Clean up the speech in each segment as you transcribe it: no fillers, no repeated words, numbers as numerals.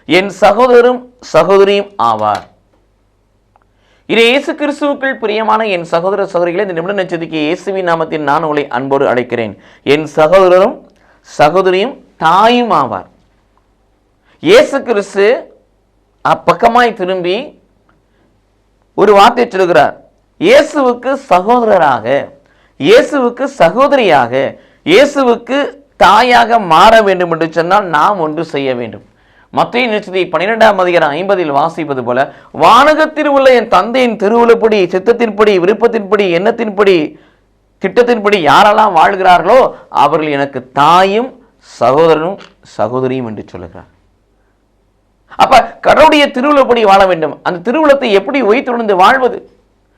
என் சகோதரரும் சகோதரியும் ஆவார். இது இயேசு கிறிஸ்துவுக்குள் பிரியமான என் சகோதர சகோதரிகளை இந்த நிமிட நட்சத்திரக்கு இயேசுவின் நாமத்தில் நான் உங்களை அன்போடு அழைக்கிறேன். என் சகோதரரும் சகோதரியும் தாயும் ஆவார். இயேசு கிறிஸ்து அப்பக்கமாய் திரும்பி ஒரு வார்த்தை சொல்கிறார். இயேசுவுக்கு சகோதரராக, இயேசுவுக்கு சகோதரியாக, இயேசுவுக்கு தாயாக மாற வேண்டும் என்று சொன்னால் நாம் ஒன்று செய்ய வேண்டும். மத்தேயு நற்செய்தி 12:50 வாசிப்பது போல, வானகத்தில் உள்ள என் தந்தையின் திருவுளப்படி, சித்தத்தின்படி, விருப்பத்தின்படி, எண்ணத்தின்படி, திட்டத்தின்படி யாரெல்லாம் வாழ்கிறார்களோ அவர்கள் எனக்கு தாயும் சகோதரனும் சகோதரியும் என்று சொல்லுகிறார். அப்ப கடவுளுடைய திருவுளப்படி வாழ வேண்டும். அந்த திருவுளத்தை எப்படி வைத்துணர்ந்து வாழ்வது?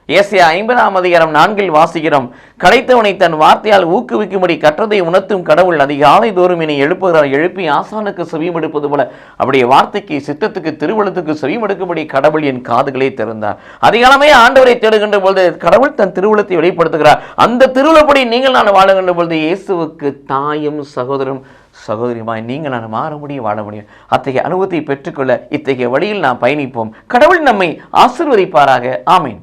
ஏசாயா 50:4 வாசிக்கிறோம். களைத்தவனை தன் வார்த்தையால் ஊக்குவிக்கும்படி கற்றதை உணர்த்தும் கடவுள் அதிகாலை தோறும் என்னை எழுப்புகிறார். எழுப்பி ஆசானுக்கு செவியும் எடுப்பது போல அவருடைய வார்த்தைக்கு, சித்தத்துக்கு, திருவுளத்துக்கு செவியும் எடுக்கும்படி கடவுள் என் காதுகளை திறந்தார். அதிகாலமே ஆண்டவரை தேடுகின்ற பொழுது கடவுள் தன் திருவுளத்தை வெளிப்படுத்துகிறார். அந்த திருவுளப்படி நீங்கள் நான் வாழுகின்ற பொழுது இயேசுவுக்கு தாயும் சகோதரரும் சகோதரியுமாய் நீங்கள் நான் மாற முடியும், வாழ முடியும். அத்தகைய அனுபவத்தை பெற்றுக்கொள்ள இத்தகைய வழியில் நாம் பயணிப்போம். கடவுள் நம்மை ஆசீர்வதிப்பாராக. ஆமீன்.